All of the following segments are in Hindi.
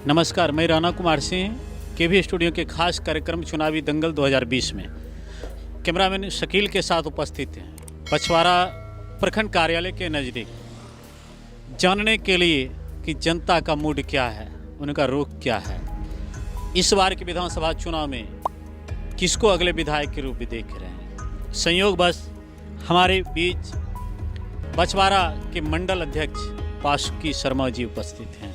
नमस्कार, मैं राणा कुमार सिंह केवी स्टूडियो के खास कार्यक्रम चुनावी दंगल 2020 में कैमरामैन शकील के साथ उपस्थित हैं पछवाड़ा प्रखंड कार्यालय के नज़दीक, जानने के लिए कि जनता का मूड क्या है, उनका रुख क्या है, इस बार के विधानसभा चुनाव में किसको अगले विधायक के रूप में देख रहे हैं। संयोग बस हमारे बीच पछवाड़ा के मंडल अध्यक्ष वासुकी शर्मा जी उपस्थित हैं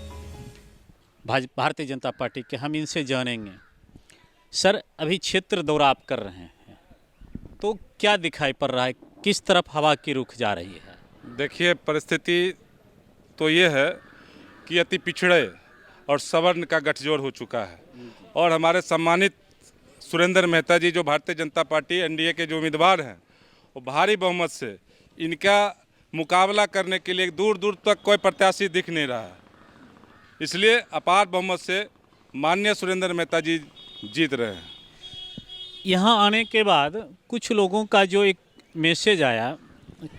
भारतीय जनता पार्टी के। हम इनसे जानेंगे, सर अभी क्षेत्र दौरा आप कर रहे हैं तो क्या दिखाई पड़ रहा है, किस तरफ हवा की रुख जा रही है? देखिए, परिस्थिति तो ये है कि अति पिछड़े और सवर्ण का गठजोड़ हो चुका है और हमारे सम्मानित सुरेंद्र मेहता जी जो भारतीय जनता पार्टी एनडीए के जो उम्मीदवार हैं, वो भारी बहुमत से इनका मुकाबला करने के लिए दूर दूर तक कोई प्रत्याशी दिख नहीं रहा है। इसलिए अपार बहुमत से माननीय सुरेंद्र मेहता जी जीत रहे हैं। यहाँ आने के बाद कुछ लोगों का जो एक मैसेज आया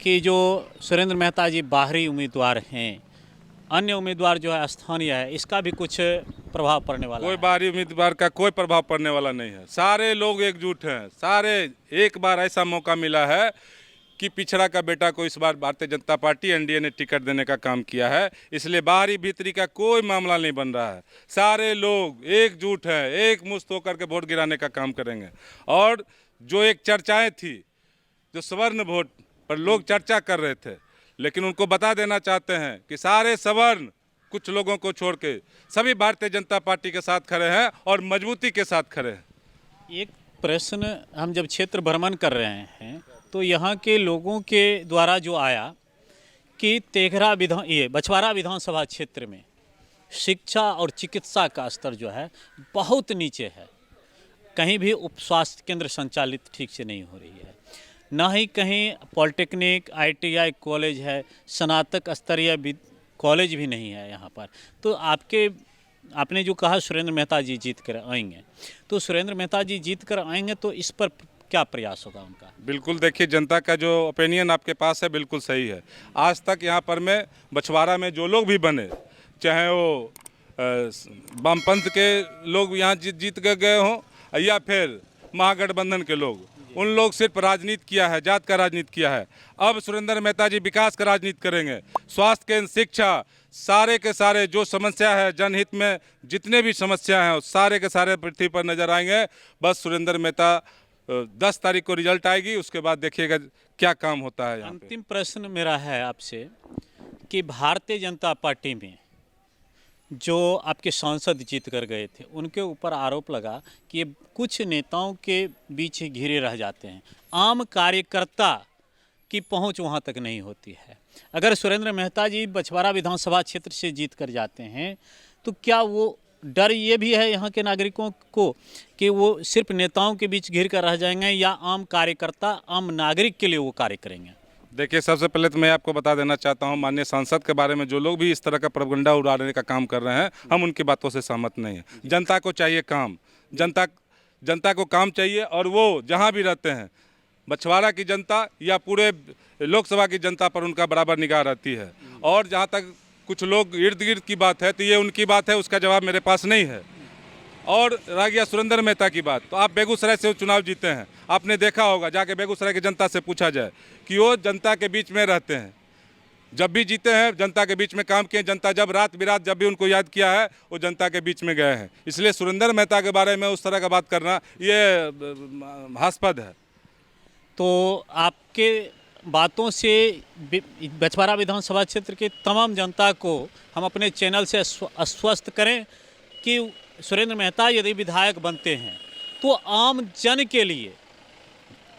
कि जो सुरेंद्र मेहता जी बाहरी उम्मीदवार हैं, अन्य उम्मीदवार जो है स्थानीय है, इसका भी कुछ प्रभाव पड़ने वाला है? कोई बाहरी उम्मीदवार का कोई प्रभाव पड़ने वाला नहीं है। सारे लोग एकजुट हैं। सारे एक बार ऐसा मौका मिला है कि पिछड़ा का बेटा को इस बार भारतीय जनता पार्टी एनडीए ने टिकट देने का काम किया है, इसलिए बाहरी भीतरी का कोई मामला नहीं बन रहा है। सारे लोग एकजुट हैं, एक मुश्त होकर के वोट गिराने का काम करेंगे। और जो एक चर्चाएं थी, जो सवर्ण वोट पर लोग चर्चा कर रहे थे, लेकिन उनको बता देना चाहते हैं कि सारे सवर्ण कुछ लोगों को छोड़ के सभी भारतीय जनता पार्टी के साथ खड़े हैं और मजबूती के साथ खड़े हैं। एक प्रश्न, हम जब क्षेत्र भ्रमण कर रहे हैं तो यहाँ के लोगों के द्वारा जो आया कि बछवाड़ा विधानसभा क्षेत्र में शिक्षा और चिकित्सा का स्तर जो है बहुत नीचे है। कहीं भी उप स्वास्थ्य केंद्र संचालित ठीक से नहीं हो रही है, ना ही कहीं पॉलिटेक्निक ITI कॉलेज है, स्नातक स्तरीय कॉलेज भी नहीं है यहाँ पर। तो आपने जो कहा सुरेंद्र मेहता जी जीत कर आएंगे, तो सुरेंद्र मेहता जी जीत कर आएंगे तो इस पर क्या प्रयास होगा उनका? बिल्कुल, देखिए, जनता का जो ओपिनियन आपके पास है बिल्कुल सही है। आज तक यहाँ पर में बछवाड़ा में जो लोग भी बने, चाहे वो वामपंथ के लोग यहाँ जीत गए हों या फिर महागठबंधन के लोग, उन लोग सिर्फ राजनीति किया है, जात का राजनीति किया है। अब सुरेंद्र मेहता जी विकास का राजनीति करेंगे। स्वास्थ्य केंद्र, शिक्षा, सारे के सारे जो समस्या है, जनहित में जितने भी समस्या हैं, सारे के सारे पृथ्वी पर नजर आएंगे। बस सुरेंद्र मेहता 10 तारीख को रिजल्ट आएगी, उसके बाद देखिएगा क्या काम होता है। अंतिम प्रश्न मेरा है आपसे कि भारतीय जनता पार्टी में जो आपके सांसद जीत कर गए थे, उनके ऊपर आरोप लगा कि ये कुछ नेताओं के बीच ही घिरे रह जाते हैं, आम कार्यकर्ता की पहुंच वहां तक नहीं होती है। अगर सुरेंद्र मेहता जी बछवाड़ा विधानसभा क्षेत्र से जीत कर जाते हैं तो क्या वो डर ये भी है यहाँ के नागरिकों को कि वो सिर्फ नेताओं के बीच घिर कर रह जाएंगे या आम कार्यकर्ता, आम नागरिक के लिए वो कार्य करेंगे? देखिए, सबसे पहले तो मैं आपको बता देना चाहता हूं, माननीय सांसद के बारे में जो लोग भी इस तरह का प्रोपगेंडा उड़ाने का काम कर रहे हैं, हम उनकी बातों से सहमत नहीं हैं। जनता को चाहिए काम, जनता को काम चाहिए, और वो जहां भी रहते हैं, बछवाड़ा की जनता या पूरे लोकसभा की जनता पर उनका बराबर निगाह रहती है। और जहाँ तक कुछ लोग इर्द गिर्द की बात है तो ये उनकी बात है, उसका जवाब मेरे पास नहीं है। और रह गया सुरेंद्र मेहता की बात, तो आप बेगूसराय से चुनाव जीते हैं, आपने देखा होगा, जाके बेगूसराय की जनता से पूछा जाए कि वो जनता के बीच में रहते हैं। जब भी जीते हैं जनता के बीच में काम किए, जनता जब रात बिरात जब भी उनको याद किया है, वो जनता के बीच में गए हैं। इसलिए सुरेंद्र मेहता के बारे में उस तरह का बात करना ये हास्यास्पद है। तो आपके बातों से बछवाड़ा विधानसभा क्षेत्र के तमाम जनता को हम अपने चैनल से आश्वस्त करें कि सुरेंद्र मेहता यदि विधायक बनते हैं तो आम जन के लिए,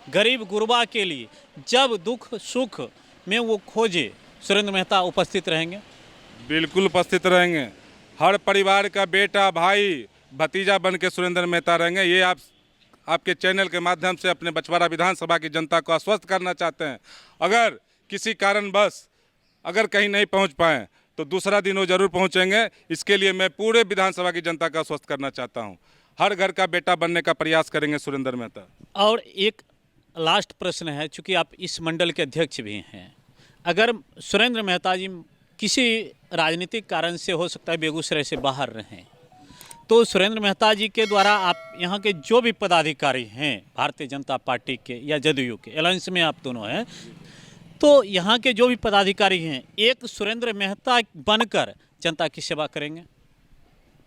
गरीब गुरबा के लिए, जब दुख सुख में वो खोजे, सुरेंद्र मेहता उपस्थित रहेंगे। बिल्कुल उपस्थित रहेंगे। हर परिवार का बेटा, भाई, भतीजा बन के सुरेंद्र मेहता रहेंगे। ये आपके चैनल के माध्यम से अपने बछवाड़ा विधानसभा की जनता को आश्वस्त करना चाहते हैं। अगर किसी कारणवश अगर कहीं नहीं पहुंच पाएँ तो दूसरा दिन वो जरूर पहुंचेंगे। इसके लिए मैं पूरे विधानसभा की जनता का आश्वस्त करना चाहता हूं। हर घर का बेटा बनने का प्रयास करेंगे सुरेंद्र मेहता। और एक लास्ट प्रश्न है, चूँकि आप इस मंडल के अध्यक्ष भी हैं, अगर सुरेंद्र मेहता जी किसी राजनीतिक कारण से हो सकता है बेगूसराय से बाहर रहें, तो सुरेंद्र मेहता जी के द्वारा आप यहाँ के जो भी पदाधिकारी हैं भारतीय जनता पार्टी के या जदयू के, अलायंस में आप दोनों हैं, तो यहाँ के जो भी पदाधिकारी हैं एक सुरेंद्र मेहता बनकर जनता की सेवा करेंगे।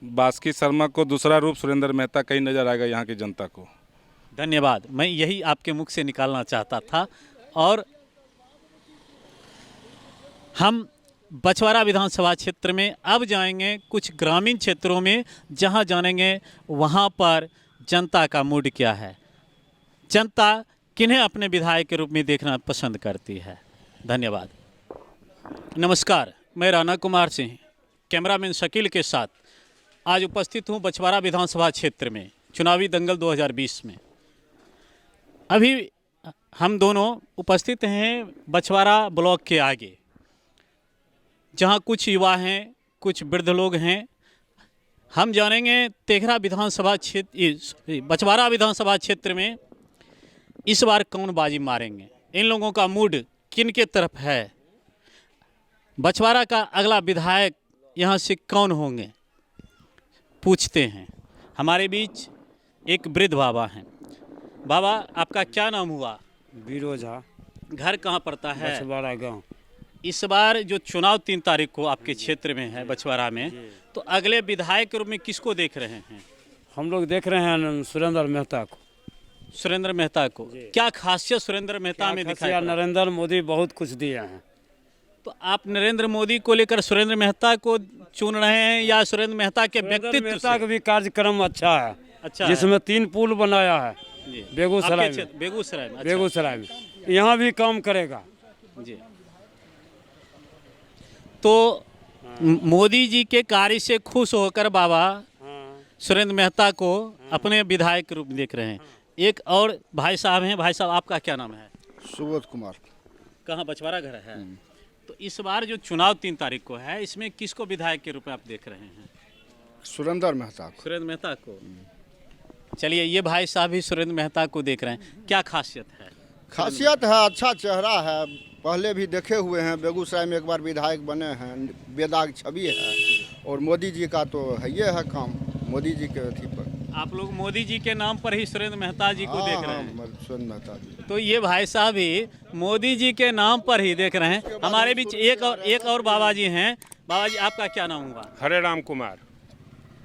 बास्की शर्मा को दूसरा रूप सुरेंद्र मेहता का ही नजर आएगा यहाँ की जनता को। धन्यवाद, मैं यही आपके मुख से निकालना चाहता था। और हम बछवाड़ा विधानसभा क्षेत्र में अब जाएंगे कुछ ग्रामीण क्षेत्रों में, जहां जानेंगे वहां पर जनता का मूड क्या है, जनता किन्हें अपने विधायक के रूप में देखना पसंद करती है। धन्यवाद। नमस्कार, मैं राणा कुमार सिंह कैमरामैन शकील के साथ आज उपस्थित हूं बछवाड़ा विधानसभा क्षेत्र में चुनावी दंगल 2020 में। अभी हम दोनों उपस्थित हैं बछवाड़ा ब्लॉक के आगे, जहां कुछ युवा हैं, कुछ वृद्ध लोग हैं। हम जानेंगे तेघरा विधानसभा क्षेत्र, बछवाड़ा विधानसभा क्षेत्र में इस बार कौन बाजी मारेंगे, इन लोगों का मूड किन के तरफ है, बछवाड़ा का अगला विधायक यहां से कौन होंगे, पूछते हैं। हमारे बीच एक वृद्ध बाबा हैं। बाबा, आपका क्या नाम हुआ? बीरो झा। घर कहाँ पड़ता है? बछवाड़ा गाँव। इस बार जो चुनाव 3 तारीख को आपके क्षेत्र में है बछवाड़ा में, तो अगले विधायक के रूप में किसको देख रहे हैं? हम लोग देख रहे हैं सुरेंद्र मेहता को। सुरेंद्र मेहता को। क्या खासियत सुरेंद्र मेहता में दिखाई? नरेंद्र मोदी बहुत कुछ दिए हैं। तो आप नरेंद्र मोदी को लेकर सुरेंद्र मेहता को चुन रहे हैं या सुरेंद्र मेहता के व्यक्तित्व मेहता का भी कार्यक्रम अच्छा है, अच्छा, जिसमें 3 पुल बनाया है बेगूसराय में। बेगूसराय में, अच्छा। बेगूसराय में यहाँ भी काम करेगा जी। तो मोदी जी के कार्य से खुश होकर बाबा सुरेंद्र मेहता को अपने विधायक के रूप में देख रहे हैं। एक और भाई साहब हैं। भाई साहब, आपका क्या नाम है? सुबोध कुमार। कहाँ बछवाड़ा घर है? तो इस बार जो चुनाव 3 तारीख को है, इसमें किसको विधायक के रूप में आप देख रहे हैं? सुरेंद्र मेहता को। सुरेंद्र मेहता को। चलिए, ये भाई साहब भी सुरेंद्र मेहता को देख रहे हैं। क्या खासियत है? खासियत है, अच्छा चेहरा है, पहले भी देखे हुए हैं, बेगूसराय में एक बार विधायक बने हैं, बेदाग छवि है, और मोदी जी का तो है ये है काम, मोदी जी के अथी पर। आप लोग मोदी जी के नाम पर ही सुरेंद्र मेहता जी को देख रहे हैं? सुरेंद्र मेहता जी। तो ये भाई साहब भी मोदी जी के नाम पर ही देख रहे हैं। हमारे बीच एक और बाबा जी हैं। बाबा जी, आपका क्या नाम हुआ? हरे राम कुमार।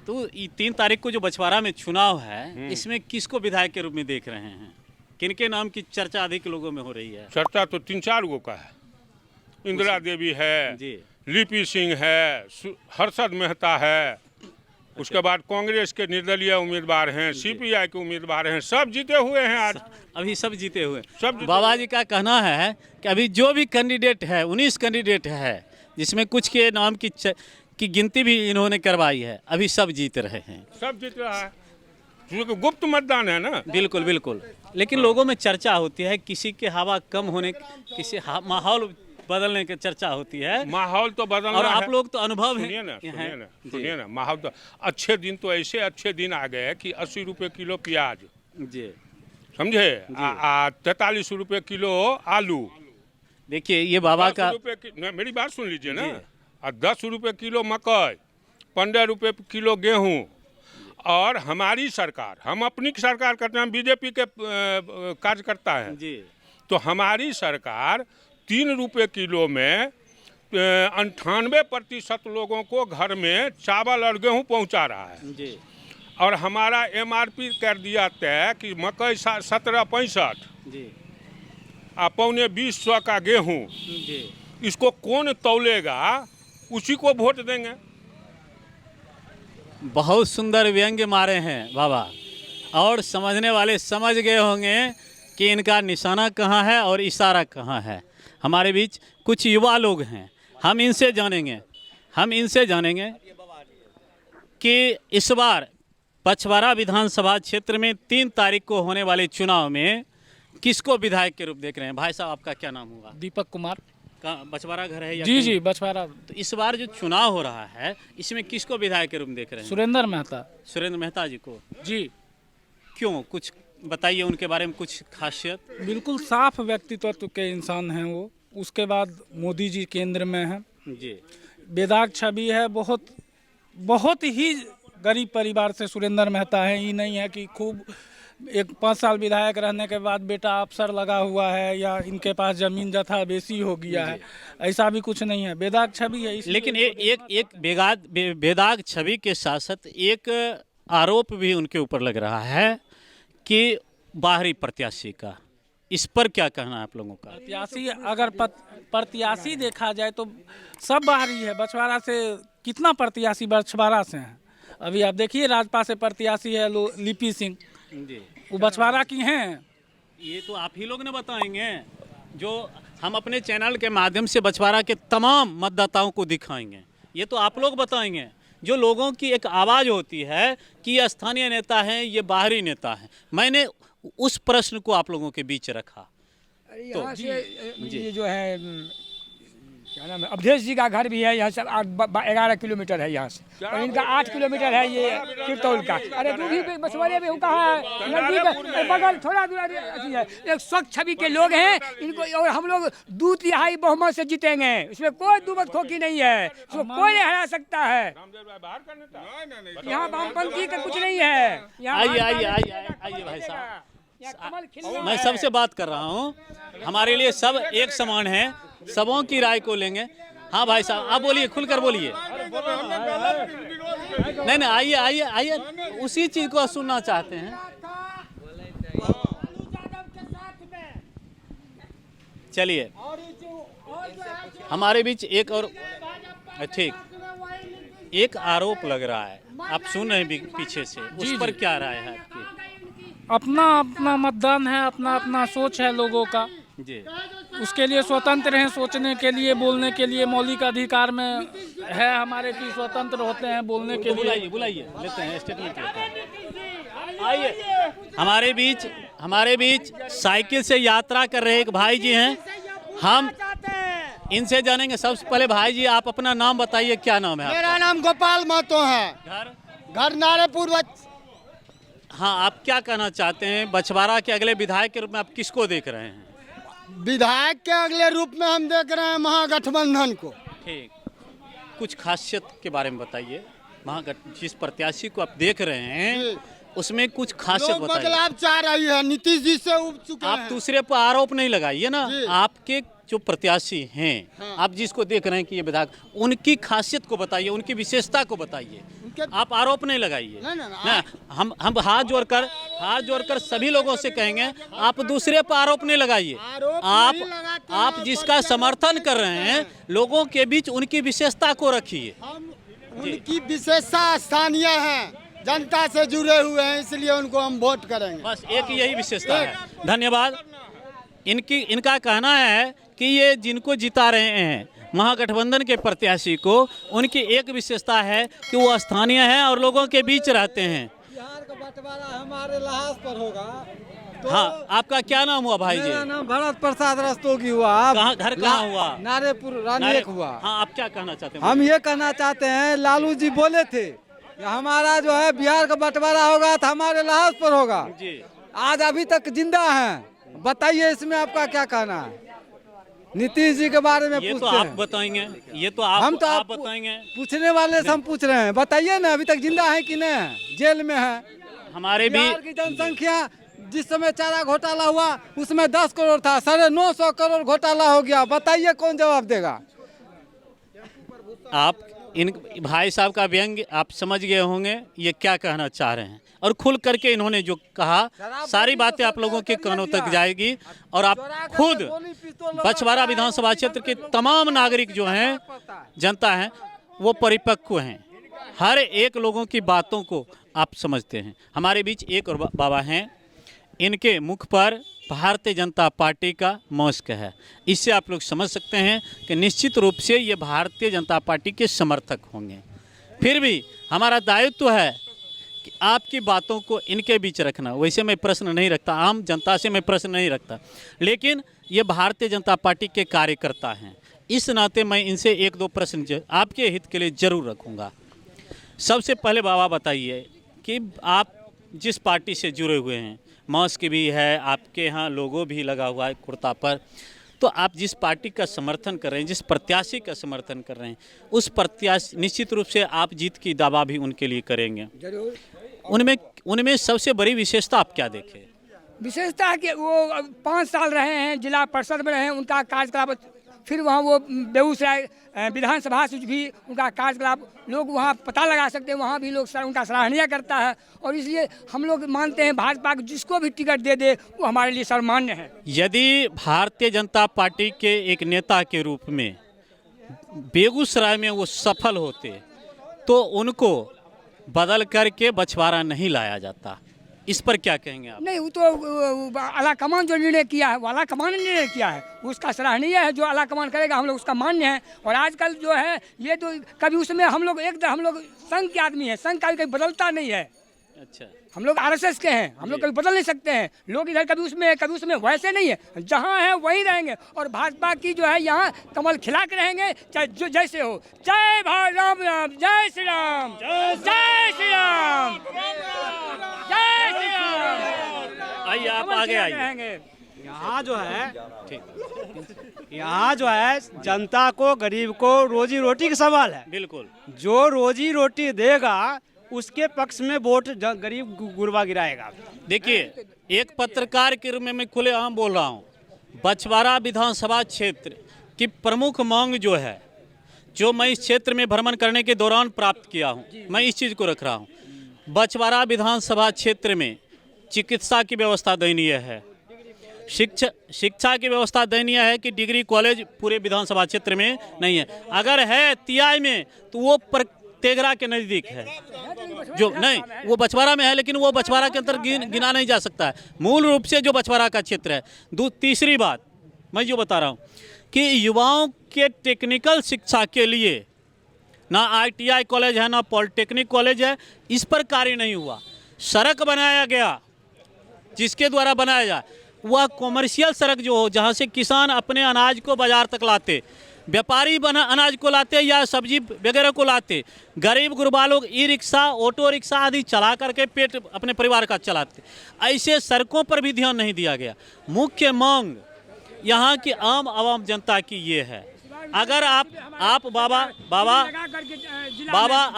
तो 3 तारीख को जो बछवाड़ा में चुनाव है, इसमें किसको विधायक के रूप में देख रहे हैं? किनके नाम की चर्चा अधिक लोगों में हो रही है? चर्चा तो 3-4 गो का है। इंदिरा देवी है जी, लिपि सिंह है, हर्षद मेहता है, उसके बाद कांग्रेस के निर्दलीय उम्मीदवार हैं, सीपीआई के उम्मीदवार हैं, सब जीते हुए हैं आज। अभी सब जीते हुए। सब बाबा जी का कहना है कि अभी जो भी कैंडिडेट है, 19 कैंडिडेट है, जिसमें कुछ के नाम की गिनती भी इन्होंने करवाई है, अभी सब जीत रहे हैं। सब जीत रहा है, क्योंकि गुप्त मतदान है ना। बिल्कुल बिल्कुल। लेकिन लोगों में चर्चा होती है, किसी के हवा कम होने, माहौल बदलने की चर्चा होती है। माहौल तो बदलना और है। आप लोग तो अनुभव सुनिए ना, माहौल तो अच्छे दिन, तो ऐसे अच्छे दिन आ गए कि 80 रुपये किलो प्याज जी, समझे, 43 रुपये किलो आलू। देखिए, ये बाबा का, मेरी बात सुन लीजिए ना, 10 रुपये किलो मकई, 15 रुपये किलो गेहूँ। और हमारी सरकार, हम अपनी सरकार करते हैं, बीजेपी के कार्यकर्ता हैं जी, तो हमारी सरकार 3 रुपये किलो में 98% लोगों को घर में चावल और गेहूँ पहुंचा रहा है जी। और हमारा MRP कर दिया तय कि मकई 17.65 जी, 2,920 का गेहूँ। जी। इसको कौन तौलेगा, उसी को वोट देंगे। बहुत सुंदर व्यंग्य मारे हैं बाबा, और समझने वाले समझ गए होंगे कि इनका निशाना कहाँ है और इशारा कहाँ है। हमारे बीच कुछ युवा लोग हैं, हम इनसे जानेंगे कि इस बार बछवाड़ा विधानसभा क्षेत्र में 3 तारीख को होने वाले चुनाव में किसको विधायक के रूप देख रहे हैं। भाई साहब, आपका क्या नाम हुआ? दीपक कुमार। कहाँ बछवाड़ा घर है या जी कहीं? जी, बछवाड़ा। तो इस बार जो चुनाव हो रहा है, इसमें किसको विधायक के रूप में देख रहे हैं? सुरेंद्र मेहता। सुरेंद्र मेहता जी को। जी, क्यों, कुछ बताइए उनके बारे में, कुछ खासियत। बिल्कुल साफ व्यक्तित्व के इंसान हैं वो। उसके बाद मोदी जी केंद्र में हैं जी, बेदाग छवि है, बहुत ही गरीब परिवार से सुरेंद्र मेहता है। ये नहीं है कि खूब एक 5 साल विधायक रहने के बाद बेटा अफसर लगा हुआ है या इनके पास जमीन जथा बेसी हो गया है, ऐसा भी कुछ नहीं है। बेदाग छवि है। लेकिन एक बेदाग छवि के साथ साथ एक आरोप भी उनके ऊपर लग रहा है कि बाहरी प्रत्याशी का, इस पर क्या कहना है आप लोगों का? प्रत्याशी अगर प्रत्याशी देखा जाए तो सब बाहरी है। बछवाड़ा से कितना प्रत्याशी बछवाड़ा से हैं? अभी आप देखिए राजपा से प्रत्याशी है लिपि सिंह, वो बछवाड़ा की हैं। ये तो आप ही लोग ने बताएंगे, जो हम अपने चैनल के माध्यम से बछवाड़ा के तमाम मतदाताओं को दिखाएंगे। ये तो आप लोग बताएंगे, जो लोगों की एक आवाज़ होती है कि ये स्थानीय नेता हैं, ये बाहरी नेता हैं। मैंने उस प्रश्न को आप लोगों के बीच रखा। यहाँ से ये जो है क्या नाम है, अवधेश जी का घर भी है यहाँ से 11 किलोमीटर है यहाँ से, और इनका 8 किलोमीटर है ये किरतौल का। अरे दूधी बछवाड़े में कहाँ है, नजदीक बगल थोड़ा दूर अथी है। एक स्वच्छ छवि के लोग हैं इनको, और हम लोग 2/3 बहुमत से जीतेंगे, इसमें कोई दुमत खोखी नहीं है, इसको कोई नहीं हरा सकता है। यहाँ वामपंथी का कुछ नहीं है। आइए भाई साहब, मैं सबसे बात कर रहा हूँ, हमारे लिए सब एक समान है, सबों की राय को लेंगे। हाँ भाई साहब, आप बोलिए, खुलकर बोलिए। नहीं आइए, उसी चीज को सुनना चाहते हैं। चलिए, हमारे बीच एक और ठीक एक आरोप लग रहा है, आप सुन रहे हैं पीछे से, उस पर क्या राय है आपकी? अपना अपना मतदान है, अपना अपना सोच है लोगों का जी, उसके लिए स्वतंत्र हैं, सोचने के लिए, बोलने के लिए मौलिक अधिकार में है हमारे की स्वतंत्र होते हैं बोलने के लिए। बुलाइए लेते हैं, स्टेटमेंट लेते हैं। आइए, हमारे बीच साइकिल से यात्रा कर रहे एक भाई जी हैं, हम इनसे जानेंगे। सबसे पहले भाई जी, आप अपना नाम बताइए, क्या नाम है? मेरा नाम गोपाल महतो है, घर नारेपुर। हाँ, आप क्या कहना चाहते हैं? बछवाड़ा के अगले विधायक के रूप में आप किसको देख रहे हैं? विधायक के अगले रूप में हम देख रहे हैं महागठबंधन को। ठीक, कुछ खासियत के बारे में बताइए। जिस प्रत्याशी को आप देख रहे हैं उसमें कुछ खासियत बताइए। बदलाव चाह रही है, नीतीश जी से उब चुके हैं। आप दूसरे पर आरोप नहीं लगाइए ना। आपके जो प्रत्याशी हैं, आप जिसको देख रहे हैं कि ये विधायक, उनकी खासियत को बताइए, उनकी विशेषता को बताइए, आप आरोप नहीं लगाइए ना। हम हाथ जोड़कर सभी लोगों से कहेंगे, आप दूसरे पर आरोप नहीं लगाइए। आप जिसका समर्थन कर रहे हैं, लोगों के बीच उनकी विशेषता को रखिए। उनकी विशेषता स्थानीय है, जनता से जुड़े हुए हैं, इसलिए उनको हम वोट करेंगे। बस एक यही विशेषता है। धन्यवाद। इनका कहना है कि ये जिनको जिता रहे हैं महागठबंधन के प्रत्याशी को, उनकी एक विशेषता है कि वो स्थानीय हैं और लोगों के बीच रहते हैं। बिहार का बंटवारा हमारे लिहाज पर होगा। तो हाँ, आपका क्या नाम हुआ भाई जी? मेरा नाम भरत प्रसाद रस्तोगी हुआ। घर कहाँ हुआ? नारेपुर रानीक हुआ। हाँ, आप क्या कहना चाहते हैं? हम ये कहना चाहते हैं, लालू जी बोले थे हमारा जो है बिहार का बंटवारा होगा तो हमारे लिहाज पर होगा जी। आज अभी तक जिंदा हैं। बताइए इसमें आपका क्या कहना है? नीतीश जी के बारे में ये पूछते तो आप हैं। बताएंगे, ये तो आप बताएंगे। पूछने वाले से हम पूछ रहे हैं, बताइए ना अभी तक जिंदा है कि नहीं, जेल में है। हमारे भी बिहार की जनसंख्या जिस समय चारा घोटाला हुआ उसमें 10 करोड़ था, 950 करोड़ घोटाला हो गया। बताइए कौन जवाब देगा? आप इन भाई साहब का व्यंग्य आप समझ गए होंगे, ये क्या कहना चाह रहे हैं, और खुल करके इन्होंने जो कहा, सारी बातें आप लोगों के कानों तक जाएगी, और आप खुद बछवाड़ा विधानसभा क्षेत्र के तमाम नागरिक जो हैं, जनता है, वो परिपक्व हैं, हर एक लोगों की बातों को आप समझते हैं। हमारे बीच एक और बाबा हैं, इनके मुख पर भारतीय जनता पार्टी का मस्क है। इससे आप लोग समझ सकते हैं कि निश्चित रूप से ये भारतीय जनता पार्टी के समर्थक होंगे। फिर भी हमारा दायित्व है कि आपकी बातों को इनके बीच रखना। वैसे मैं प्रश्न नहीं रखता, आम जनता से मैं प्रश्न नहीं रखता, लेकिन ये भारतीय जनता पार्टी के कार्यकर्ता हैं, इस नाते मैं इनसे 1-2 प्रश्न आपके हित के लिए जरूर रखूँगा। सबसे पहले बाबा बताइए कि आप जिस पार्टी से जुड़े हुए हैं, मास्क भी है, आपके यहाँ लोगो भी लगा हुआ है कुर्ता पर, तो आप जिस पार्टी का समर्थन कर रहे हैं, जिस प्रत्याशी का समर्थन कर रहे हैं, उस प्रत्याशी निश्चित रूप से आप जीत की दावा भी उनके लिए करेंगे। उनमें सबसे बड़ी विशेषता आप क्या देखें? विशेषता है कि वो 5 साल रहे हैं, जिला परिषद में रहे हैं, उनका कार्यकलाप, फिर वहाँ वो बेगूसराय विधानसभा से भी उनका कार्यकलाप लोग वहाँ पता लगा सकते हैं, वहाँ भी लोग उनका सराहनीय करता है। और इसलिए हम लोग मानते हैं भाजपा को जिसको भी टिकट दे दे वो हमारे लिए सम्मान्य है। यदि भारतीय जनता पार्टी के एक नेता के रूप में बेगूसराय में वो सफल होते तो उनको बदल करके बछवाड़ा नहीं लाया जाता, इस पर क्या कहेंगे आप? नहीं, वो तो आलाकमान जो निर्णय किया है वो आलाकमान ने निर्णय किया है, उसका सराहनीय है। जो आलाकमान करेगा हम लोग उसका मान्य है। और आजकल जो है ये तो कभी उसमें हम लोग संघ के आदमी हैं, संघ का भी कभी बदलता नहीं है। अच्छा, हम लोग आरएसएस के हैं, हम लोग कभी बदल नहीं सकते हैं। लोग इधर कभी उसमें वैसे नहीं है, जहाँ है वहीं रहेंगे। और भाजपा की जो है यहाँ कमल खिला के रहेंगे, चाहे जो जैसे हो। जय राम राम, जय श्री राम, जय श्री राम, जय श्री राम। आइए आप आगे आइए। यहाँ जो है जनता को, गरीब को रोजी रोटी का सवाल है। बिल्कुल, जो रोजी रोटी देगा उसके पक्ष में वोट गरीब गुरबा गिराएगा। देखिए, एक पत्रकार के रूप में मैं खुलेआम बोल रहा हूँ, बछवाड़ा विधानसभा क्षेत्र की प्रमुख मांग जो है, जो मैं इस क्षेत्र में भ्रमण करने के दौरान प्राप्त किया हूँ, मैं इस चीज़ को रख रहा हूँ। बछवाड़ा विधानसभा क्षेत्र में चिकित्सा की व्यवस्था दयनीय है, शिक्षा की व्यवस्था दयनीय है कि डिग्री कॉलेज पूरे विधानसभा क्षेत्र में नहीं है। अगर है तियाई में तो वो तेघरा के नज़दीक है, जो नहीं वो बछवाड़ा में है, लेकिन वो बछवाड़ा के अंदर गिना नहीं जा सकता है। मूल रूप से जो बछवाड़ा का क्षेत्र है। तीसरी बात मैं जो बता रहा हूँ कि युवाओं के टेक्निकल शिक्षा के लिए ना ITI कॉलेज है, ना पॉलिटेक्निक कॉलेज है, इस पर कार्य नहीं हुआ। सड़क बनाया गया, जिसके द्वारा बनाया जाए वह कॉमर्शियल सड़क जो हो, जहाँ से किसान अपने अनाज को बाजार तक लाते, व्यापारी अनाज को लाते या सब्जी वगैरह को लाते, गरीब गुरबा लोग ई-रिक्शा, ऑटो रिक्शा आदि चला करके पेट अपने परिवार का चलाते। ऐसे सड़कों पर भी ध्यान नहीं दिया गया। मुख्य मांग यहाँ की आम आवाम जनता की ये है। अगर आप बाबा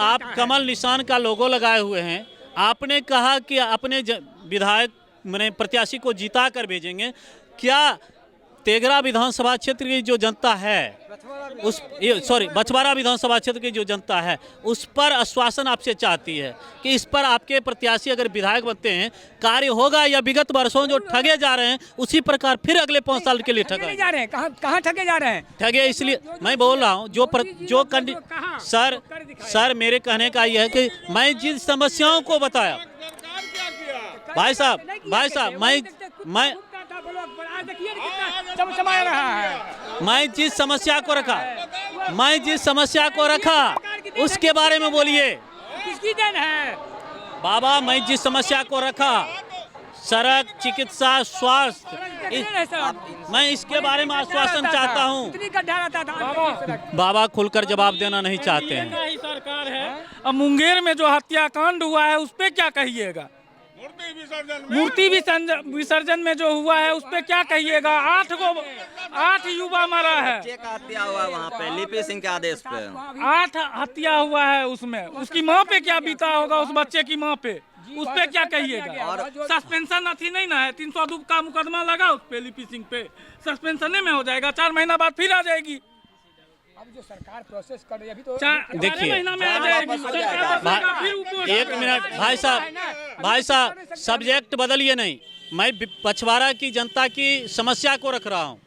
आप कमल निशान का लोगो लगाए हुए हैं, आपने कहा कि अपने विधायक मैंने प्रत्याशी को जिता कर भेजेंगे। क्या तेघरा विधानसभा क्षेत्र की जो जनता है बछवाड़ा विधानसभा क्षेत्र की जो जनता है उस पर आश्वासन आपसे चाहती है कि इस पर आपके प्रत्याशी अगर विधायक बनते हैं कार्य होगा, या विगत वर्षों जो ठगे जा रहे हैं उसी प्रकार फिर अगले 5 साल के लिए ठगे जा रहे हैं? कहाँ ठगे जा रहे हैं? ठगे इसलिए मैं बोल रहा हूँ सर मेरे कहने का यह है कि मैं जिन समस्याओं को बताया, भाई साहब मैं जिस समस्या को रखा उसके बारे में बोलिए। किसकी देन है बाबा? मैं जिस समस्या को रखा, सड़क, चिकित्सा, स्वास्थ्य, मैं इसके बारे में आश्वासन चाहता हूँ। बाबा खुलकर जवाब देना नहीं चाहते हैं। ही सरकार है। अब मुंगेर में जो हत्याकांड हुआ है उस पर क्या कहिएगा? मूर्ति विसर्जन में जो हुआ है उस पर क्या कहिएगा? 8 युवा मरा है। हत्या हुआ वहाँ पे लिपि सिंह के आदेश पे 8 हत्या हुआ है। उसमें उसकी माँ पे क्या बीता होगा, उस बच्चे की माँ पे, उस पे क्या कहिएगा? और सस्पेंशन अथी नहीं ना है, 302 का मुकदमा लगा उस पे, लिपि सिंह पे, सस्पेंशन में हो जाएगा, 4 महीना बाद फिर आ जाएगी। अब जो सरकार प्रोसेस कर रही है अभी तो देखिए, महीना में आ जाएगी। एक मिनट भाई साहब सब्जेक्ट बदलिए नहीं। मैं बछवाड़ा की जनता की समस्या को रख रहा हूँ।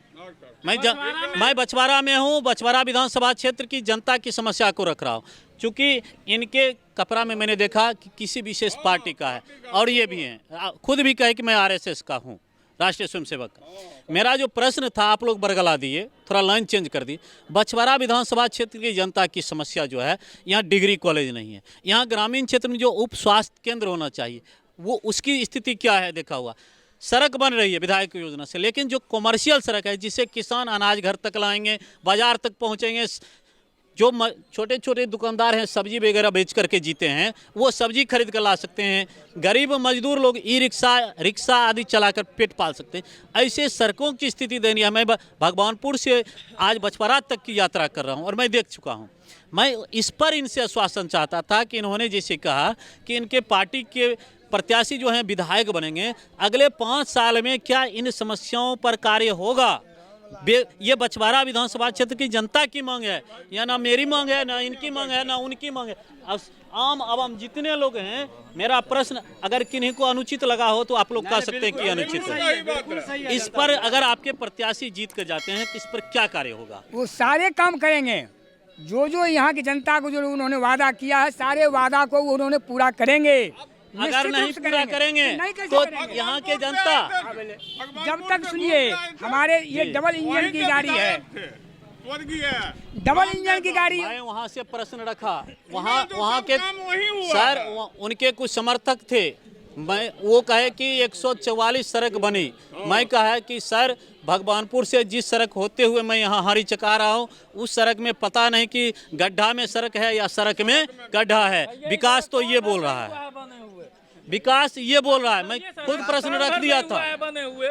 मैं बछवाड़ा में हूँ, बछवाड़ा विधानसभा क्षेत्र की जनता की समस्या को रख रहा हूँ। चूँकि इनके कपड़ा में मैंने देखा कि किसी विशेष पार्टी का है, और ये भी हैं, खुद भी कहे कि मैं RSS का हूँ, राष्ट्रीय स्वयंसेवक का। मेरा जो प्रश्न था आप लोग बरगला दिए, थोड़ा लाइन चेंज कर दी। बछवाड़ा विधानसभा क्षेत्र की जनता की समस्या जो है, यहाँ डिग्री कॉलेज नहीं है। यहाँ ग्रामीण क्षेत्र में जो उप स्वास्थ्य केंद्र होना चाहिए वो उसकी स्थिति क्या है देखा हुआ। सड़क बन रही है विधायक योजना से, लेकिन जो कॉमर्शियल सड़क है जिससे किसान अनाज घर तक लाएंगे, बाजार तक पहुँचेंगे, जो छोटे छोटे दुकानदार हैं, सब्जी वगैरह बेच करके जीते हैं, वो सब्जी खरीद कर ला सकते हैं। गरीब मजदूर लोग ई रिक्शा आदि चलाकर पेट पाल सकते हैं। ऐसे सड़कों की स्थिति दयनीय है। मैं भगवानपुर से आज बछवाड़ा तक की यात्रा कर रहा हूँ और मैं देख चुका हूँ। मैं इस पर इनसे आश्वासन चाहता था कि इन्होंने जैसे कहा कि इनके पार्टी के प्रत्याशी जो हैं विधायक बनेंगे, अगले 5 साल में क्या इन समस्याओं पर कार्य होगा? ये बछवाड़ा विधानसभा क्षेत्र की जनता की मांग है, या ना मेरी मांग है, ना इनकी मांग है, ना उनकी मांग है। आम आवाम जितने लोग हैं, मेरा प्रश्न अगर किन्हीं को अनुचित लगा हो तो आप लोग कह सकते हैं कि अनुचित है। इस पर अगर आपके प्रत्याशी जीत कर जाते हैं तो इस पर क्या कार्य होगा? वो सारे काम करेंगे जो यहाँ की जनता को जो उन्होंने वादा किया है, सारे वादा को उन्होंने पूरा करेंगे। अगर नहीं पूरा करेंगे तो यहाँ के जनता, जब तक सुनिए, हमारे ये डबल इंजन की गाड़ी है, डबल इंजन की गाड़ी। मैं वहाँ से प्रश्न रखा, वहाँ के सर उनके कुछ समर्थक थे, मैं वो कहे कि 144 सड़क बनी। मैं कहा कि सर भगवानपुर से जिस सड़क होते हुए मैं यहाँ हारी चका रहा हूँ, उस सड़क में पता नहीं कि गड्ढा में सड़क है या सड़क में गड्ढा है। विकास तो ये बोल रहा है, विकास ये बोल रहा है। मैं खुद प्रश्न रख दिया था,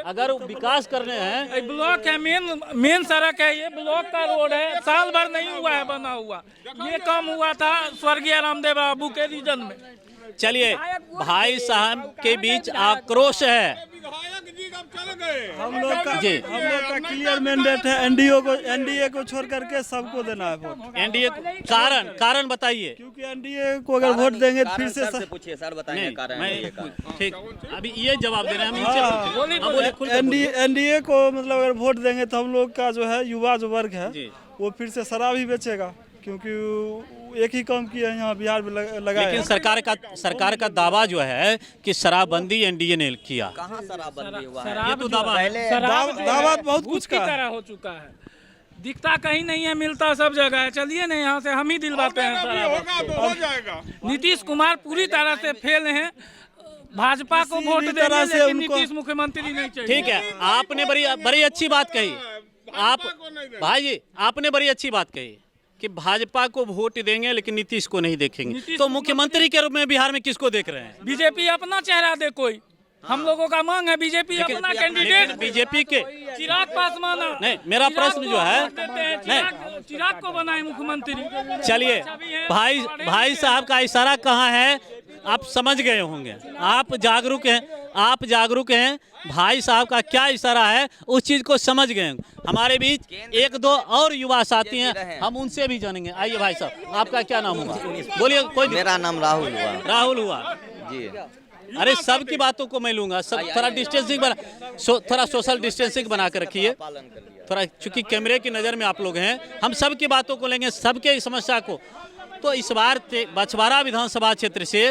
अगर विकास करने हैं, ब्लॉक है, मेन सड़क है, ये ब्लॉक का रोड है, साल भर नहीं हुआ है बना हुआ। ये काम हुआ था स्वर्गीय रामदेव बाबू के रीजन में। चलिए, भाई साहब के बीच आक्रोश है। हम लोग का क्लियर मैंडेट है, एनडीए को छोड़ करके सबको देना है वोट। एनडीए कारण बताइए। क्योंकि एनडीए को अगर वोट देंगे तो फिर से पूछिए सर, बताएंगे कारण। ठीक, अभी ये जवाब दे रहे हैं हम। एनडीए को मतलब अगर वोट देंगे तो हम लोग का जो है युवा जो वर्ग है वो फिर से शराब ही बेचेगा, क्योंकि एक ही काम किया है यहाँ बिहार में लगा। लेकिन सरकार का दावा जो है कि शराबबंदी एनडीए ने किया। कहाँ शराबबंदी हुआ? ये तो दावा है। दावा बहुत कुछ की तरह हो चुका है, दिखता कहीं नहीं है, मिलता सब जगह है। चलिए ना, यहाँ से हम ही दिलवाते हैं शराब। नीतीश कुमार पूरी तरह से फेल हैं, भाजपा को वोट देंगे लेकिन नीतीश मुख्यमंत्री नहीं चाहिए। ठीक है, आपने बड़ी अच्छी बात कही। भाई आपने बड़ी अच्छी बात कही कि भाजपा को वोट देंगे लेकिन नीतीश को नहीं देखेंगे। तो मुख्यमंत्री के रूप में बिहार में किसको देख रहे हैं? बीजेपी अपना चेहरा दे कोई। हम लोगों का मांग है बीजेपी अपना कैंडिडेट, बीजेपी के चिराग पासवान। नहीं, मेरा प्रश्न जो है, चिराग को बनाए मुख्यमंत्री। चलिए, भाई साहब का इशारा कहाँ है आप समझ गए होंगे। आप जागरूक हैं, भाई साहब का क्या इशारा है उस चीज को समझ गए। हमारे बीच 1-2 और युवा साथी हैं, हम उनसे भी जानेंगे। आइए भाई साहब, आपका क्या नाम होगा? बोलिए। कोई मेरा नाम राहुल हुआ जी। अरे सबकी बातों को मैं लूंगा, सब थोड़ा डिस्टेंसिंग थोड़ा सोशल डिस्टेंसिंग बना कर रखिए थोड़ा, चूंकि कैमरे की नज़र में आप लोग हैं। हम सबकी बातों को लेंगे, सबके समस्या को। तो इस बार बछवाड़ा विधानसभा क्षेत्र से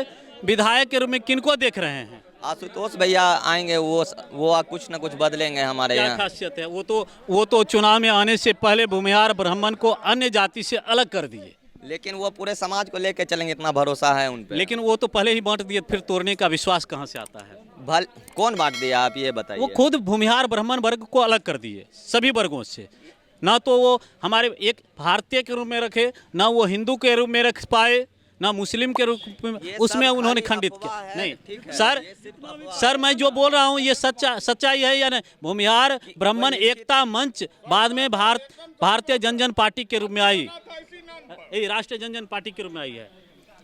विधायक के रूप में किनको देख रहे हैं? आशुतोष भैया आएंगे, वो कुछ न कुछ बदलेंगे हमारे यहाँ। क्या खासियत है? वो तो चुनाव में आने से पहले भूमिहार ब्राह्मण को अन्य जाति से अलग कर दिए, लेकिन वो पूरे समाज को लेकर चलेंगे, इतना भरोसा है उन पे। लेकिन वो तो पहले ही बांट दिए, फिर तोड़ने का विश्वास कहाँ से आता है? कौन बांट दिया आप ये बताइए? वो खुद भूमिहार ब्राह्मण वर्ग को अलग कर दिए सभी वर्गों से। ना तो वो हमारे एक भारतीय के रूप में रखे, ना वो हिंदू के रूप में रख पाए, ना मुस्लिम के रूप में, उसमें उन्होंने खंडित किया। नहीं सर, मैं जो बोल रहा हूँ ये सच्चाई है या नहीं? भूमिहार ब्राह्मण एकता मंच बाद में भारतीय जन पार्टी के रूप में आई, राष्ट्रीय जन पार्टी के रूप में आई है।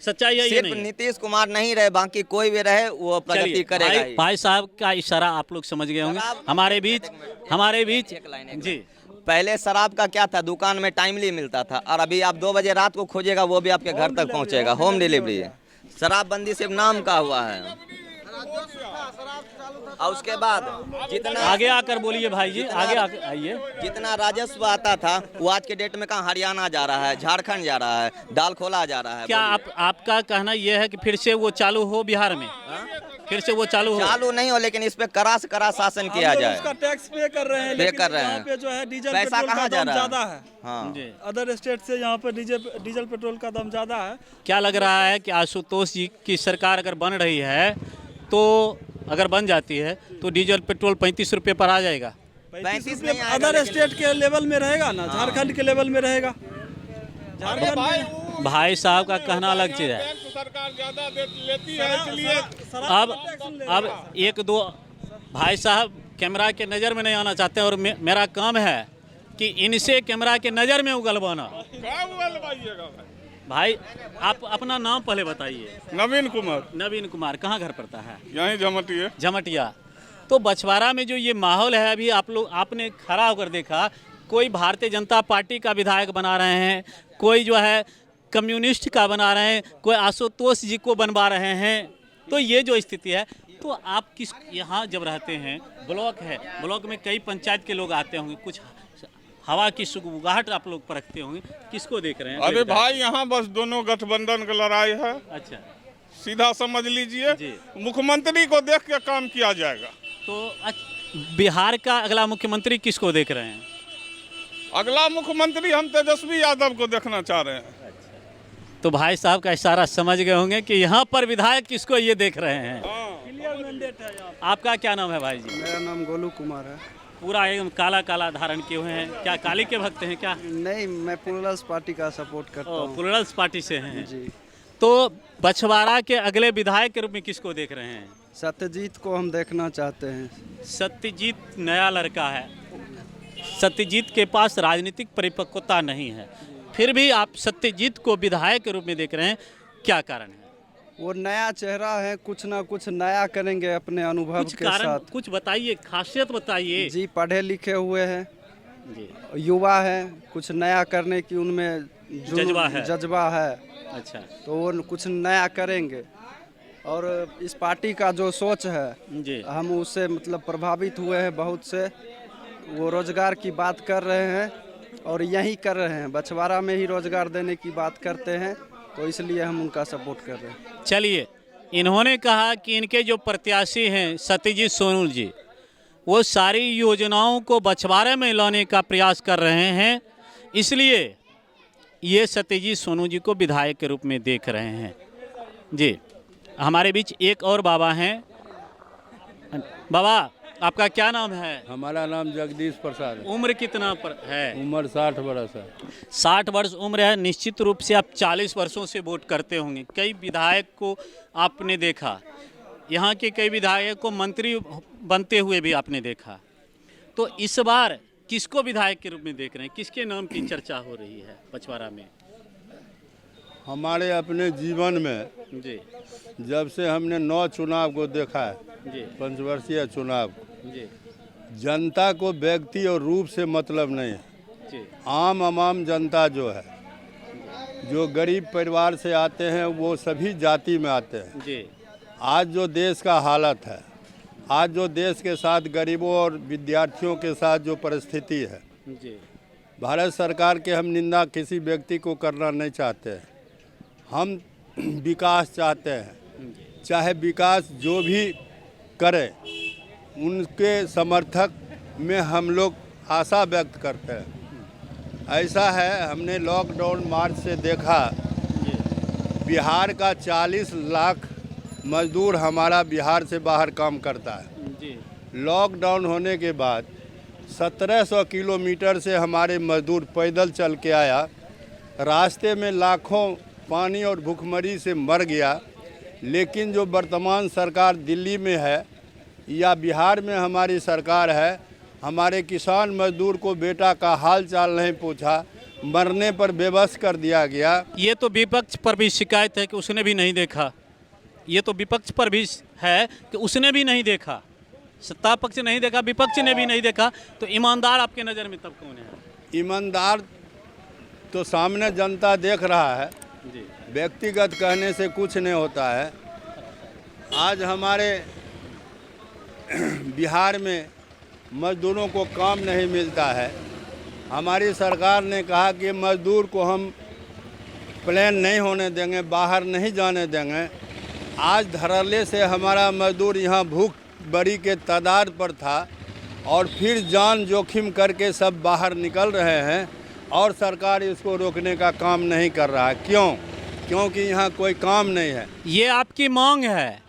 सच्चाई है ये? नहीं, नीतीश कुमार नहीं रहे, बाकी कोई भी रहे वो प्रगति करेगा। भाई साहब का इशारा आप लोग समझ गए होंगे। हमारे बीच जी, पहले शराब का क्या था, दुकान में टाइमली मिलता था, और अभी आप 2 बजे रात को खोजेगा वो भी आपके घर तक पहुंचेगा, होम डिलीवरी। शराबबंदी सिर्फ नाम का हुआ है। और उसके बाद जितना आगे आकर बोलिए भाई जी, आगे आइए। जितना राजस्व आता था वो आज के डेट में कहाँ हरियाणा जा रहा है, झारखंड जा रहा है, दाल खोला जा रहा है। क्या आपका कहना यह है कि फिर से वो चालू हो बिहार में? फिर से वो चालू नहीं हो, लेकिन इस पे कड़ा से कड़ा शासन किया जाए। उसका टैक्स पे कर रहे हैं, लेकिन यहाँ पे जो है डीजल पैसा पेट्रोल का दाम ज्यादा है। हाँ, अदर स्टेट से यहाँ पर डीजल पेट्रोल का दाम ज्यादा है। क्या लग रहा है कि आशुतोष जी की सरकार अगर बन रही है तो अगर बन जाती है तो डीजल पेट्रोल 35 रुपये पर आ जाएगा? 35 नहीं, अदर स्टेट के लेवल में रहेगा ना, झारखंड के लेवल में रहेगा। भाई साहब का कहना अलग चीज़ है। सरकार ज्यादा लेती है इसलिए अब एक दो भाई साहब कैमरा के नज़र में नहीं आना चाहते हैं और मेरा काम है कि इनसे कैमरा के नज़र में उगलवाना। भाई आप अपना नाम पहले बताइए। नवीन कुमार। नवीन कुमार, कहाँ घर पड़ता है? यहीं जमटिया। जमटिया। तो बछवाड़ा में जो ये माहौल है, अभी आपने खड़ा होकर देखा, कोई भारतीय जनता पार्टी का विधायक बना रहे हैं, कोई जो है कम्युनिस्ट का बना रहे हैं, कोई आशुतोष जी को बनवा रहे हैं। तो ये जो स्थिति है, तो आप किस यहाँ जब रहते हैं, ब्लॉक है, ब्लॉक में कई पंचायत के लोग आते होंगे, कुछ हवा की सुगबुगाहट आप लोग परखते होंगे, किसको देख रहे हैं? अरे भाई यहाँ बस दोनों गठबंधन की लड़ाई है। अच्छा, सीधा समझ लीजिए, मुख्यमंत्री को देख के काम किया जाएगा। तो बिहार का अगला मुख्यमंत्री किसको देख रहे हैं? अगला मुख्यमंत्री हम तेजस्वी यादव को देखना चाह रहे हैं। तो भाई साहब का इशारा समझ गए होंगे कि यहाँ पर विधायक किसको ये देख रहे हैं। आपका क्या नाम है भाई जी? मेरा नाम गोलू कुमार है। पूरा एकदम काला काला धारण किए हुए हैं, क्या काली के भक्त हैं क्या? नहीं, मैं प्लूरल्स पार्टी का सपोर्ट करता हूँ। प्लूरल्स पार्टी से हैं जी। तो बछवाड़ा के अगले विधायक के रूप में किसको देख रहे हैं? सत्यजीत को हम देखना चाहते हैं। सत्यजीत नया लड़का है, सत्यजीत के पास राजनीतिक परिपक्वता नहीं है, फिर भी आप सत्यजीत को विधायक के रूप में देख रहे हैं, क्या कारण है? वो नया चेहरा है, कुछ ना कुछ नया करेंगे अपने अनुभव के साथ। कुछ बताइए, खासियत बताइए। जी, पढ़े लिखे हुए हैं जी, युवा है, कुछ नया करने की उनमें जज्बा है। अच्छा, तो वो कुछ नया करेंगे और इस पार्टी का जो सोच है जी, हम उससे मतलब प्रभावित हुए हैं बहुत से। वो रोजगार की बात कर रहे हैं और यही कर रहे हैं, बछवाड़ा में ही रोजगार देने की बात करते हैं, तो इसलिए हम उनका सपोर्ट कर रहे हैं। चलिए, इन्होंने कहा कि इनके जो प्रत्याशी हैं सत्यजीत सोनू जी, वो सारी योजनाओं को बछवाड़े में लाने का प्रयास कर रहे हैं, इसलिए ये सत्यजीत सोनू जी को विधायक के रूप में देख रहे हैं। जी, हमारे बीच एक और बाबा हैं। बाबा, आपका क्या नाम है? हमारा नाम जगदीश प्रसाद है। उम्र कितना है? उम्र 60 वर्ष है। 60 वर्ष उम्र है। निश्चित रूप से आप 40 वर्षों से वोट करते होंगे। कई विधायक को आपने देखा, यहाँ के कई विधायक को मंत्री बनते हुए भी आपने देखा। तो इस बार किसको विधायक के रूप में देख रहे हैं? किसके नाम की चर्चा हो रही है बछवाड़ा में? हमारे अपने जीवन में जी, जब से हमने 9 चुनाव को देखा है, जी, पंचवर्षीय चुनाव, जी, जनता को व्यक्ति और रूप से मतलब नहीं है जी। आम जनता जो है, जो गरीब परिवार से आते हैं, वो सभी जाति में आते हैं जी। आज जो देश का हालत है, आज जो देश के साथ गरीबों और विद्यार्थियों के साथ जो परिस्थिति है जी, भारत सरकार के हम निंदा किसी व्यक्ति को करना नहीं चाहते हैं। हम विकास चाहते हैं, चाहे विकास जो भी करे उनके समर्थक में हम लोग आशा व्यक्त करते हैं। ऐसा है, हमने लॉकडाउन मार्च से देखा, बिहार का 40 लाख मजदूर हमारा बिहार से बाहर काम करता है। लॉकडाउन होने के बाद 1700 किलोमीटर से हमारे मजदूर पैदल चल के आया, रास्ते में लाखों पानी और भूखमरी से मर गया। लेकिन जो वर्तमान सरकार दिल्ली में है या बिहार में हमारी सरकार है, हमारे किसान मजदूर को बेटा का हाल चाल नहीं पूछा, मरने पर बेबस कर दिया गया। ये तो विपक्ष पर भी शिकायत है कि उसने भी नहीं देखा। ये तो विपक्ष पर भी है कि उसने भी नहीं देखा। सत्ता पक्ष ने नहीं देखा, विपक्ष ने भी नहीं देखा। तो ईमानदार आपके नज़र में तब कौन है? ईमानदार तो सामने जनता देख रहा है, व्यक्तिगत कहने से कुछ नहीं होता है। आज हमारे बिहार में मजदूरों को काम नहीं मिलता है। हमारी सरकार ने कहा कि मजदूर को हम प्लेन नहीं होने देंगे, बाहर नहीं जाने देंगे। आज धड़ल्ले से हमारा मजदूर यहाँ भूख बड़ी के तादाद पर था और फिर जान जोखिम करके सब बाहर निकल रहे हैं और सरकार इसको रोकने का काम नहीं कर रहा है। क्यों? क्योंकि यहाँ कोई काम नहीं है। ये आपकी मांग है।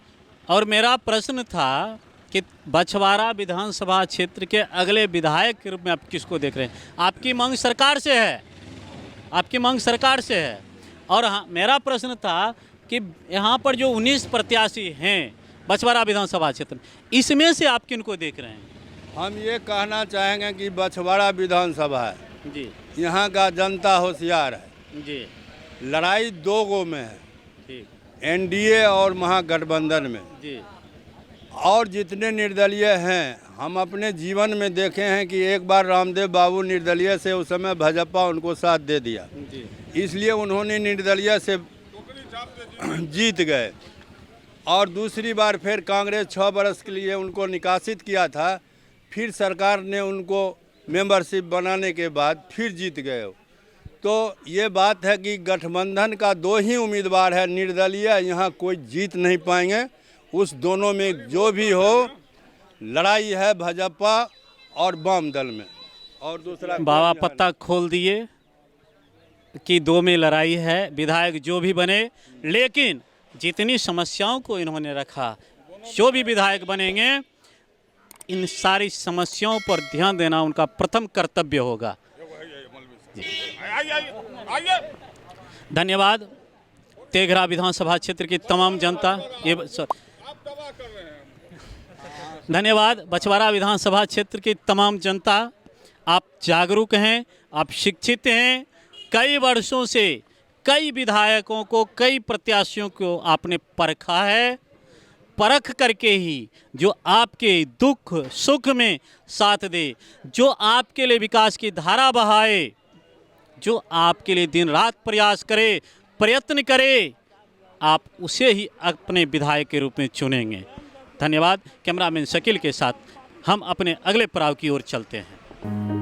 और मेरा प्रश्न था कि बछवाड़ा विधानसभा क्षेत्र के अगले विधायक के रूप में आप किसको देख रहे हैं? आपकी मांग सरकार से है, आपकी मांग सरकार से है। और हाँ, मेरा प्रश्न था कि यहाँ पर जो 19 प्रत्याशी हैं बछवाड़ा विधानसभा क्षेत्र में, इसमें से आप किनको देख रहे हैं? हम ये कहना चाहेंगे कि बछवाड़ा विधानसभा है जी, यहाँ का जनता होशियार है जी, लड़ाई दो गो में है, ठीक, एनडीए और महागठबंधन में। जी, और जितने निर्दलीय हैं हम अपने जीवन में देखे हैं कि एक बार रामदेव बाबू निर्दलीय से उस समय भाजपा उनको साथ दे दिया, जी, इसलिए उन्होंने निर्दलीय से जीत गए। और दूसरी बार फिर कांग्रेस 6 बरस के लिए उनको निकासित किया था, फिर सरकार ने उनको मेंबरशिप बनाने के बाद फिर जीत गए। तो ये बात है कि गठबंधन का 2 ही उम्मीदवार है, निर्दलीय यहाँ कोई जीत नहीं पाएंगे। उस दोनों में जो भी हो लड़ाई है भाजपा और वाम दल में। और दूसरा बाबा पत्ता खोल दिए कि 2 में लड़ाई है, विधायक जो भी बने, लेकिन जितनी समस्याओं को इन्होंने रखा, जो भी विधायक बनेंगे इन सारी समस्याओं पर ध्यान देना उनका प्रथम कर्तव्य होगा। धन्यवाद। तेघरा विधानसभा क्षेत्र की तमाम जनता, धन्यवाद। बछवाड़ा विधानसभा क्षेत्र की तमाम जनता, आप जागरूक हैं, आप शिक्षित हैं। कई वर्षों से कई विधायकों को, कई प्रत्याशियों को आपने परखा है। परख करके ही जो आपके दुख सुख में साथ दे, जो आपके लिए विकास की धारा बहाए, जो आपके लिए दिन रात प्रयास करे, प्रयत्न करे, आप उसे ही अपने विधायक के रूप में चुनेंगे। धन्यवाद। कैमरामैन शकील के साथ हम अपने अगले पड़ाव की ओर चलते हैं।